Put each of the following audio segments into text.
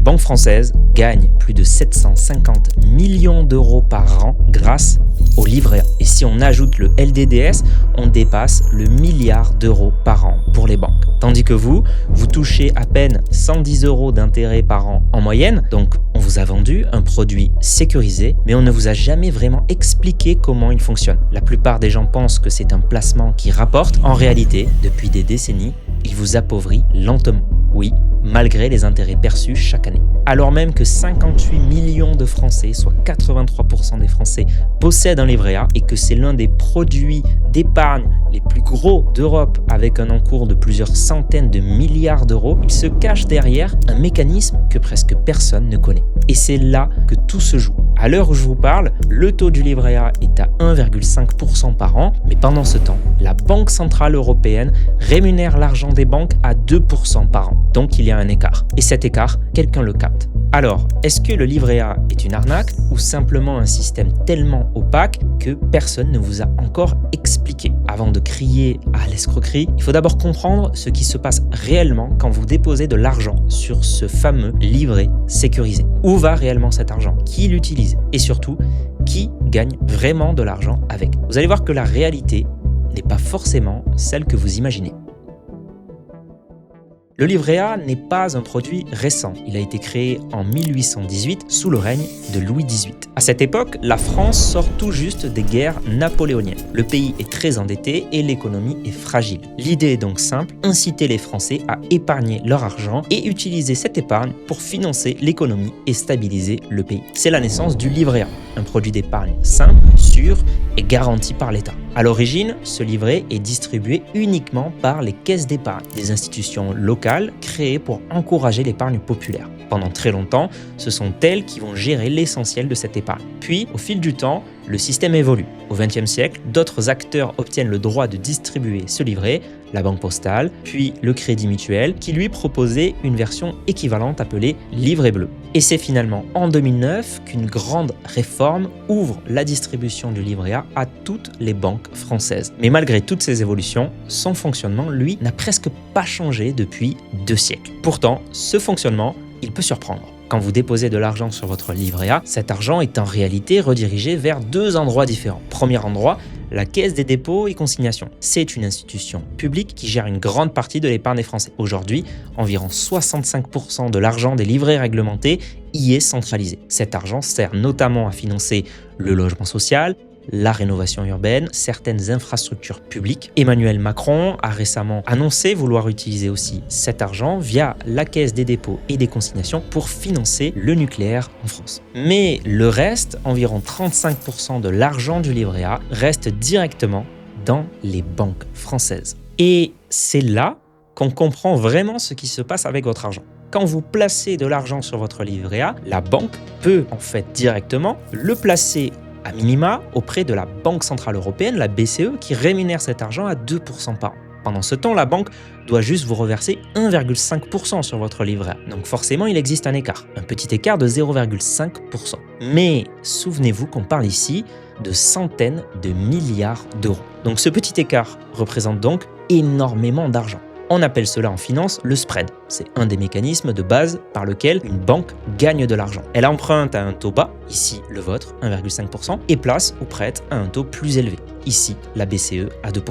Les banques françaises gagnent plus de 750 millions d'euros par an grâce au livret A. Et si on ajoute le LDDS, on dépasse le milliard d'euros par an pour les banques. Tandis que vous touchez à peine 110 euros d'intérêt par an en moyenne. Donc, on vous a vendu un produit sécurisé, mais on ne vous a jamais vraiment expliqué comment il fonctionne. La plupart des gens pensent que c'est un placement qui rapporte. En réalité, depuis des décennies, il vous appauvrit lentement. Oui, malgré les intérêts perçus chaque année. Alors même que 58 millions de Français, soit 83% des Français, possèdent un livret A et que c'est l'un des produits d'épargne les plus gros d'Europe avec un encours de plusieurs centaines de milliards d'euros, il se cache derrière un mécanisme que presque personne ne connaît. Et c'est là que tout se joue. À l'heure où je vous parle, le taux du livret A est à 1,5% par an, mais pendant ce temps, la Banque Centrale Européenne rémunère l'argent des banques à 2% par an. Donc il y a un écart. Et cet écart, quelqu'un le capte. Alors, est-ce que le livret A est une arnaque ou simplement un système tellement opaque que personne ne vous a encore expliqué? Avant de crier à l'escroquerie, il faut d'abord comprendre ce qui se passe réellement quand vous déposez de l'argent sur ce fameux livret sécurisé. Où va réellement cet argent? Qui l'utilise? Et surtout, qui gagne vraiment de l'argent avec? Vous allez voir que la réalité n'est pas forcément celle que vous imaginez. Le livret A n'est pas un produit récent. Il a été créé en 1818 sous le règne de Louis XVIII. À cette époque, la France sort tout juste des guerres napoléoniennes. Le pays est très endetté et l'économie est fragile. L'idée est donc simple, inciter les Français à épargner leur argent et utiliser cette épargne pour financer l'économie et stabiliser le pays. C'est la naissance du livret A, un produit d'épargne simple, sûr et garanti par l'État. À l'origine, ce livret est distribué uniquement par les caisses d'épargne, des institutions locales créées pour encourager l'épargne populaire. Pendant très longtemps, ce sont elles qui vont gérer l'essentiel de cette épargne. Puis, au fil du temps, le système évolue. Au XXe siècle, d'autres acteurs obtiennent le droit de distribuer ce livret, la Banque Postale, puis le Crédit Mutuel, qui lui proposait une version équivalente appelée livret bleu. Et c'est finalement en 2009 qu'une grande réforme ouvre la distribution du livret A à toutes les banques françaises. Mais malgré toutes ces évolutions, son fonctionnement, lui, n'a presque pas changé depuis 2 siècles. Pourtant, ce fonctionnement, il peut surprendre. Quand vous déposez de l'argent sur votre livret A, cet argent est en réalité redirigé vers 2 endroits différents. Premier endroit, la Caisse des dépôts et consignations. C'est une institution publique qui gère une grande partie de l'épargne des Français. Aujourd'hui, environ 65% de l'argent des livrets réglementés y est centralisé. Cet argent sert notamment à financer le logement social, la rénovation urbaine, certaines infrastructures publiques. Emmanuel Macron a récemment annoncé vouloir utiliser aussi cet argent via la Caisse des dépôts et des consignations pour financer le nucléaire en France. Mais le reste, environ 35% de l'argent du livret A, reste directement dans les banques françaises. Et c'est là qu'on comprend vraiment ce qui se passe avec votre argent. Quand vous placez de l'argent sur votre livret A, la banque peut en fait directement le placer à minima auprès de la Banque Centrale Européenne, la BCE, qui rémunère cet argent à 2% par an. Pendant ce temps, la banque doit juste vous reverser 1,5% sur votre livret A. Donc forcément, il existe un écart, un petit écart de 0,5%. Mais souvenez-vous qu'on parle ici de centaines de milliards d'euros. Donc ce petit écart représente donc énormément d'argent. On appelle cela en finance le spread. C'est un des mécanismes de base par lequel une banque gagne de l'argent. Elle emprunte à un taux bas, ici le vôtre, 1,5%, et place ou prête à un taux plus élevé, ici la BCE à 2%.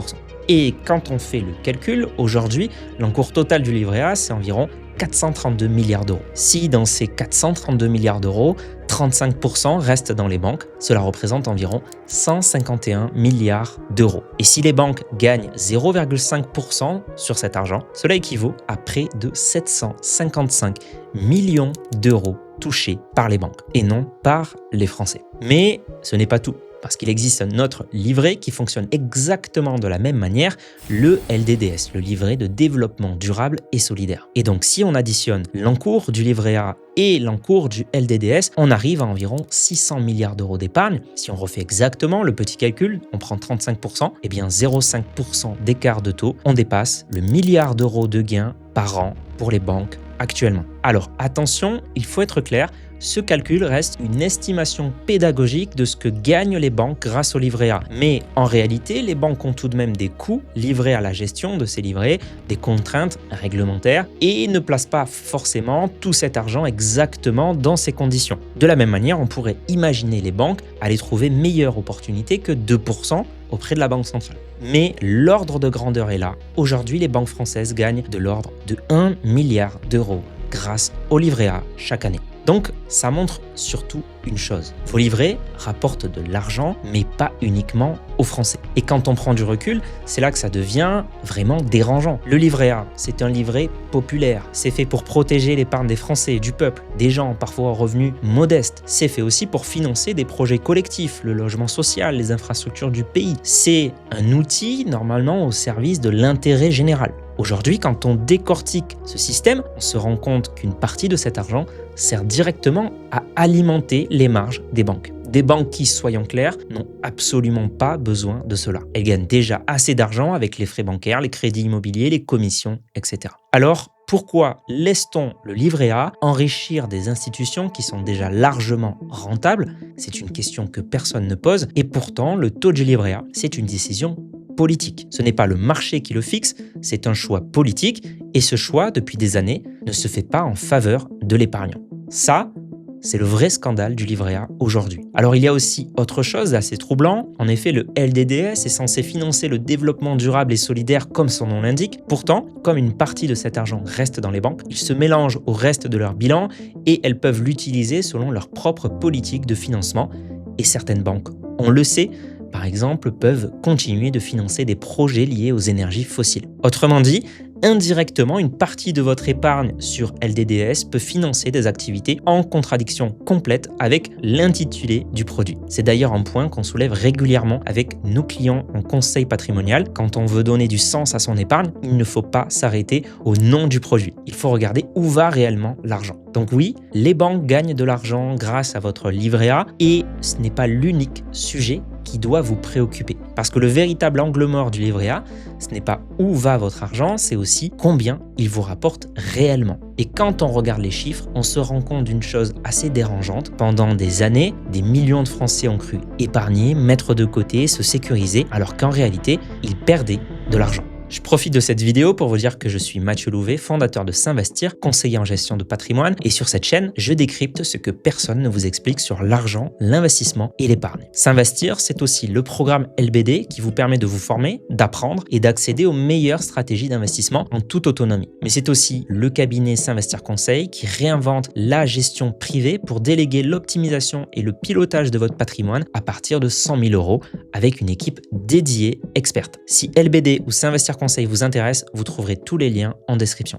Et quand on fait le calcul, aujourd'hui, l'encours total du livret A, c'est environ 432 milliards d'euros. Si dans ces 432 milliards d'euros, 35% restent dans les banques, cela représente environ 151 milliards d'euros. Et si les banques gagnent 0,5% sur cet argent, cela équivaut à près de 755 millions d'euros touchés par les banques et non par les Français. Mais ce n'est pas tout. Parce qu'il existe un autre livret qui fonctionne exactement de la même manière, le LDDS, le livret de développement durable et solidaire. Et donc si on additionne l'encours du livret A et l'encours du LDDS, on arrive à environ 600 milliards d'euros d'épargne. Si on refait exactement le petit calcul, on prend 35%, et bien 0,5% d'écart de taux, on dépasse le milliard d'euros de gains par an pour les banques actuellement. Alors attention, il faut être clair, ce calcul reste une estimation pédagogique de ce que gagnent les banques grâce au livret A. Mais en réalité, les banques ont tout de même des coûts livrés à la gestion de ces livrets, des contraintes réglementaires et ne placent pas forcément tout cet argent exactement dans ces conditions. De la même manière, on pourrait imaginer les banques aller trouver meilleure opportunité que 2% auprès de la Banque centrale. Mais l'ordre de grandeur est là. Aujourd'hui, les banques françaises gagnent de l'ordre de 1 milliard d'euros grâce au livret A chaque année. Donc, ça montre surtout une chose. Vos livrets rapportent de l'argent, mais pas uniquement aux Français. Et quand on prend du recul, c'est là que ça devient vraiment dérangeant. Le livret A, c'est un livret populaire. C'est fait pour protéger l'épargne des Français, du peuple, des gens parfois aux revenus modestes. C'est fait aussi pour financer des projets collectifs, le logement social, les infrastructures du pays. C'est un outil normalement au service de l'intérêt général. Aujourd'hui, quand on décortique ce système, on se rend compte qu'une partie de cet argent sert directement à alimenter les marges des banques. Des banques qui, soyons clairs, n'ont absolument pas besoin de cela. Elles gagnent déjà assez d'argent avec les frais bancaires, les crédits immobiliers, les commissions, etc. Alors, pourquoi laisse-t-on le livret A enrichir des institutions qui sont déjà largement rentables? C'est une question que personne ne pose et pourtant, le taux du livret A, c'est une décision politique. Ce n'est pas le marché qui le fixe, c'est un choix politique et ce choix, depuis des années, ne se fait pas en faveur de l'épargnant. Ça, c'est le vrai scandale du livret A aujourd'hui. Alors il y a aussi autre chose assez troublant. En effet, le LDDS est censé financer le développement durable et solidaire comme son nom l'indique. Pourtant, comme une partie de cet argent reste dans les banques, il se mélange au reste de leur bilan et elles peuvent l'utiliser selon leur propre politique de financement. Et certaines banques, on le sait, par exemple, peuvent continuer de financer des projets liés aux énergies fossiles. Autrement dit, indirectement, une partie de votre épargne sur LDDS peut financer des activités en contradiction complète avec l'intitulé du produit. C'est d'ailleurs un point qu'on soulève régulièrement avec nos clients en conseil patrimonial. Quand on veut donner du sens à son épargne, il ne faut pas s'arrêter au nom du produit. Il faut regarder où va réellement l'argent. Donc oui, les banques gagnent de l'argent grâce à votre livret A et ce n'est pas l'unique sujet qui doit vous préoccuper. Parce que le véritable angle mort du livret A, ce n'est pas où va votre argent, c'est aussi combien il vous rapporte réellement. Et quand on regarde les chiffres, on se rend compte d'une chose assez dérangeante. Pendant des années, des millions de Français ont cru épargner, mettre de côté, se sécuriser, alors qu'en réalité, ils perdaient de l'argent. Je profite de cette vidéo pour vous dire que je suis Mathieu Louvet, fondateur de S'Investir, conseiller en gestion de patrimoine. Et sur cette chaîne, je décrypte ce que personne ne vous explique sur l'argent, l'investissement et l'épargne. S'Investir, c'est aussi le programme LBD qui vous permet de vous former, d'apprendre et d'accéder aux meilleures stratégies d'investissement en toute autonomie. Mais c'est aussi le cabinet S'Investir Conseil qui réinvente la gestion privée pour déléguer l'optimisation et le pilotage de votre patrimoine à partir de 100 000 € avec une équipe dédiée experte. Si LBD ou S'Investir Conseil vous intéresse, vous trouverez tous les liens en description.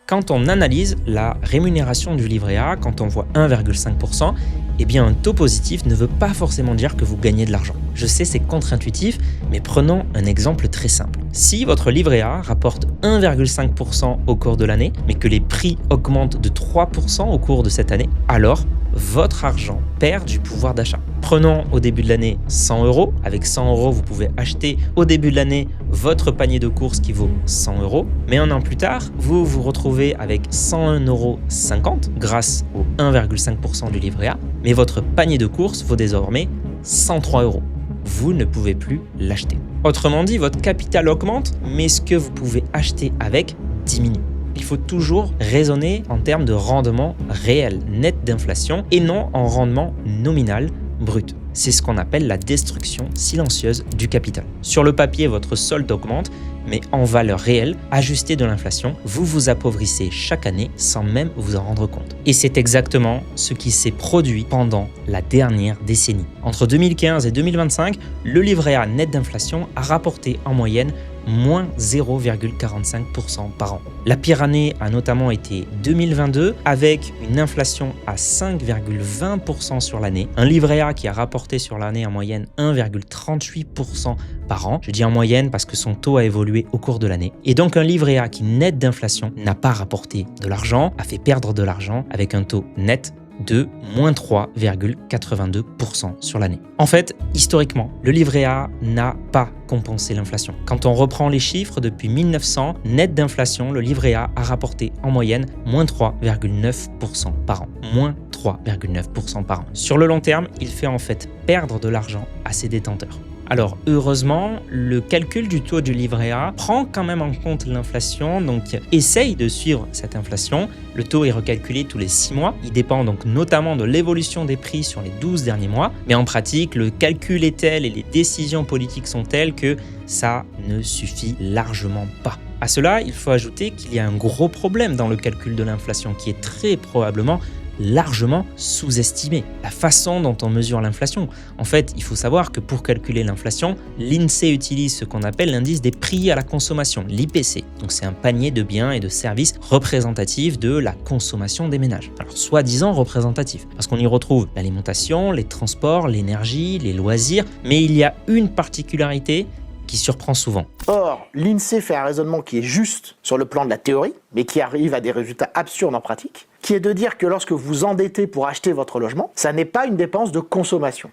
Quand on analyse la rémunération du livret A, quand on voit 1,5%, eh bien un taux positif ne veut pas forcément dire que vous gagnez de l'argent. Je sais, c'est contre-intuitif, mais prenons un exemple très simple. Si votre livret A rapporte 1,5% au cours de l'année, mais que les prix augmentent de 3% au cours de cette année, alors votre argent perd du pouvoir d'achat. Prenons au début de l'année 100 €. Avec 100 €, vous pouvez acheter au début de l'année votre panier de courses qui vaut 100 €. Mais un an plus tard, vous vous retrouvez avec 101,50 € grâce au 1,5% du livret A. Mais votre panier de courses vaut désormais 103 €. Vous ne pouvez plus l'acheter. Autrement dit, votre capital augmente, mais ce que vous pouvez acheter avec diminue. Il faut toujours raisonner en termes de rendement réel, net d'inflation, et non en rendement nominal brut. C'est ce qu'on appelle la destruction silencieuse du capital. Sur le papier, votre solde augmente, mais en valeur réelle, ajustée de l'inflation, vous vous appauvrissez chaque année sans même vous en rendre compte. Et c'est exactement ce qui s'est produit pendant la dernière décennie. Entre 2015 et 2025, le livret A net d'inflation a rapporté en moyenne moins 0,45% par an. La pire année a notamment été 2022 avec une inflation à 5,20% sur l'année. Un livret A qui a rapporté sur l'année en moyenne 1,38% par an. Je dis en moyenne parce que son taux a évolué au cours de l'année. Et donc un livret A qui net d'inflation n'a pas rapporté de l'argent, a fait perdre de l'argent avec un taux net de moins 3,82% sur l'année. En fait, historiquement, le livret A n'a pas compensé l'inflation. Quand on reprend les chiffres, depuis 1900, net d'inflation, le livret A a rapporté en moyenne moins 3,9% par an. Moins 3,9% par an. Sur le long terme, il fait en fait perdre de l'argent à ses détenteurs. Alors heureusement, le calcul du taux du livret A prend quand même en compte l'inflation, donc essaye de suivre cette inflation. Le taux est recalculé tous les 6 mois. Il dépend donc notamment de l'évolution des prix sur les 12 derniers mois. Mais en pratique, le calcul est tel et les décisions politiques sont telles que ça ne suffit largement pas. À cela, il faut ajouter qu'il y a un gros problème dans le calcul de l'inflation qui est très probablement largement sous-estimé. La façon dont on mesure l'inflation. En fait, il faut savoir que pour calculer l'inflation, l'INSEE utilise ce qu'on appelle l'indice des prix à la consommation, l'IPC. Donc c'est un panier de biens et de services représentatif de la consommation des ménages. Alors soi-disant représentatif, parce qu'on y retrouve l'alimentation, les transports, l'énergie, les loisirs, mais il y a une particularité qui surprend souvent. Or, l'INSEE fait un raisonnement qui est juste sur le plan de la théorie, mais qui arrive à des résultats absurdes en pratique, qui est de dire que lorsque vous vous endettez pour acheter votre logement, ça n'est pas une dépense de consommation,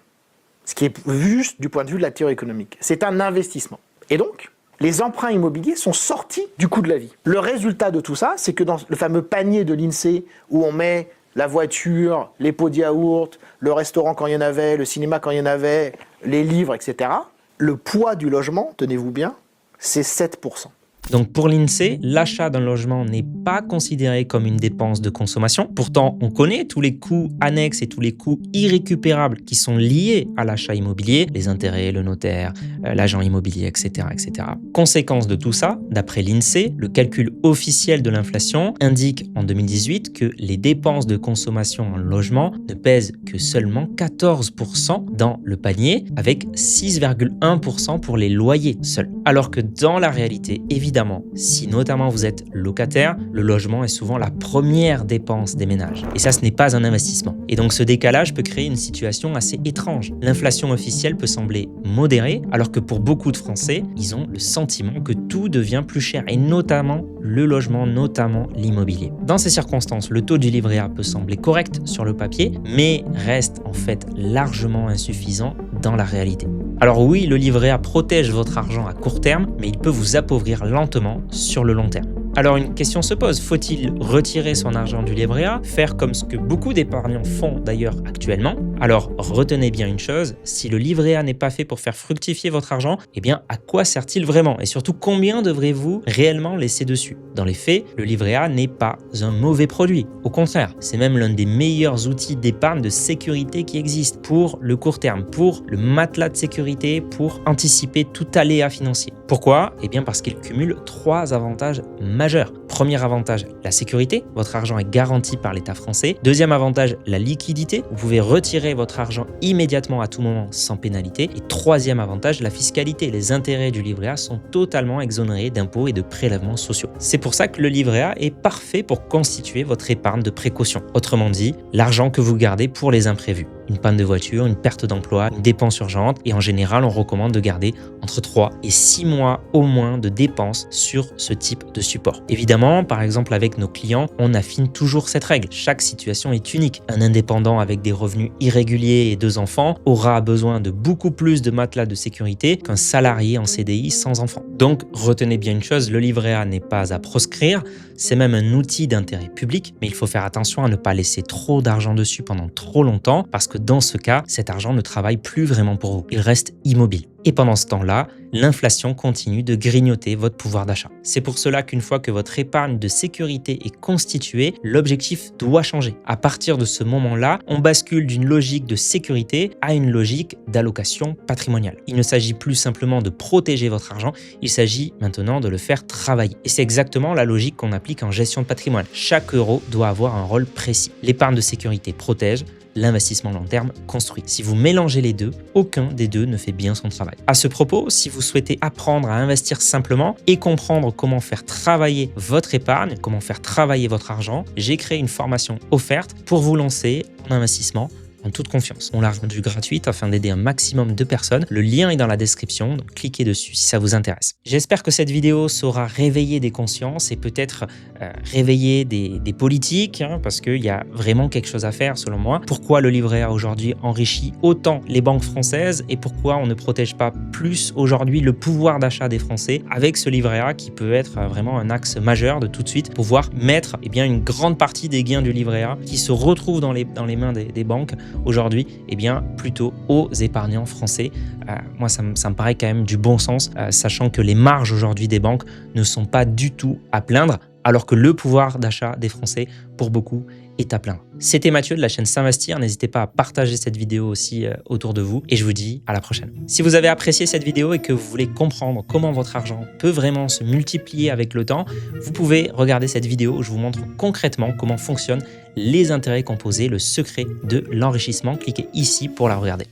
ce qui est juste du point de vue de la théorie économique. C'est un investissement. Et donc, les emprunts immobiliers sont sortis du coût de la vie. Le résultat de tout ça, c'est que dans le fameux panier de l'INSEE, où on met la voiture, les pots de yaourt, le restaurant quand il y en avait, le cinéma quand il y en avait, les livres, etc., le poids du logement, tenez-vous bien, c'est 7%. Donc pour l'INSEE, l'achat d'un logement n'est pas considéré comme une dépense de consommation. Pourtant, on connaît tous les coûts annexes et tous les coûts irrécupérables qui sont liés à l'achat immobilier, les intérêts, le notaire, l'agent immobilier, etc., etc. Conséquence de tout ça, d'après l'INSEE, le calcul officiel de l'inflation indique en 2018 que les dépenses de consommation en logement ne pèsent que seulement 14% dans le panier, avec 6,1% pour les loyers seuls. Alors que dans la réalité, évidemment, si notamment vous êtes locataire, le logement est souvent la première dépense des ménages. Et ça, ce n'est pas un investissement. Et donc ce décalage peut créer une situation assez étrange. L'inflation officielle peut sembler modérée, alors que pour beaucoup de Français, ils ont le sentiment que tout devient plus cher, et notamment le logement, notamment l'immobilier. Dans ces circonstances, le taux du livret A peut sembler correct sur le papier, mais reste en fait largement insuffisant dans la réalité. Alors oui, le livret A protège votre argent à court terme, mais il peut vous appauvrir lentement sur le long terme. Alors une question se pose, faut-il retirer son argent du livret A, faire comme ce que beaucoup d'épargnants font d'ailleurs actuellement? Alors retenez bien une chose, si le livret A n'est pas fait pour faire fructifier votre argent, eh bien à quoi sert-il vraiment? Et surtout, combien devrez-vous réellement laisser dessus? Dans les faits, le livret A n'est pas un mauvais produit. Au contraire, c'est même l'un des meilleurs outils d'épargne de sécurité qui existent pour le court terme, pour le matelas de sécurité, pour anticiper tout aléa financier. Pourquoi? Eh bien parce qu'il cumule 3 avantages majeurs. Premier avantage, la sécurité. Votre argent est garanti par l'État français. Deuxième avantage, la liquidité. Vous pouvez retirer votre argent immédiatement à tout moment sans pénalité. Et troisième avantage, la fiscalité. Les intérêts du livret A sont totalement exonérés d'impôts et de prélèvements sociaux. C'est pour ça que le livret A est parfait pour constituer votre épargne de précaution. Autrement dit, l'argent que vous gardez pour les imprévus. Une panne de voiture, une perte d'emploi, une dépense urgente. Et en général, on recommande de garder entre 3 et 6 mois au moins de dépenses sur ce type de support. Évidemment, par exemple avec nos clients, on affine toujours cette règle. Chaque situation est unique. Un indépendant avec des revenus irréguliers et 2 enfants aura besoin de beaucoup plus de matelas de sécurité qu'un salarié en CDI sans enfants. Donc, retenez bien une chose, le livret A n'est pas à proscrire, c'est même un outil d'intérêt public, mais il faut faire attention à ne pas laisser trop d'argent dessus pendant trop longtemps, parce que dans ce cas, cet argent ne travaille plus vraiment pour vous. Il reste immobile. Et pendant ce temps-là, l'inflation continue de grignoter votre pouvoir d'achat. C'est pour cela qu'une fois que votre épargne de sécurité est constituée, l'objectif doit changer. À partir de ce moment-là, on bascule d'une logique de sécurité à une logique d'allocation patrimoniale. Il ne s'agit plus simplement de protéger votre argent, il s'agit maintenant de le faire travailler. Et c'est exactement la logique qu'on applique en gestion de patrimoine. Chaque euro doit avoir un rôle précis. L'épargne de sécurité protège, l'investissement long terme construit. Si vous mélangez les deux, aucun des deux ne fait bien son travail. À ce propos, si vous souhaitez apprendre à investir simplement et comprendre comment faire travailler votre épargne, comment faire travailler votre argent, j'ai créé une formation offerte pour vous lancer en investissement en toute confiance. On l'a rendue gratuite afin d'aider un maximum de personnes. Le lien est dans la description, donc cliquez dessus si ça vous intéresse. J'espère que cette vidéo saura réveiller des consciences et peut-être réveiller des politiques, hein, parce qu'il y a vraiment quelque chose à faire selon moi. Pourquoi le livret A aujourd'hui enrichit autant les banques françaises et pourquoi on ne protège pas plus aujourd'hui le pouvoir d'achat des Français avec ce livret A qui peut être vraiment un axe majeur de tout de suite pouvoir mettre une grande partie des gains du livret A qui se retrouvent dans les mains des banques aujourd'hui plutôt aux épargnants français. Moi ça me paraît quand même du bon sens, sachant que les marges aujourd'hui des banques ne sont pas du tout à plaindre, alors que le pouvoir d'achat des Français, pour beaucoup, est à plaindre. C'était Mathieu de la chaîne S'Investir. N'hésitez pas à partager cette vidéo aussi autour de vous et je vous dis à la prochaine. Si vous avez apprécié cette vidéo et que vous voulez comprendre comment votre argent peut vraiment se multiplier avec le temps, vous pouvez regarder cette vidéo où je vous montre concrètement comment fonctionnent les intérêts composés, le secret de l'enrichissement. Cliquez ici pour la regarder.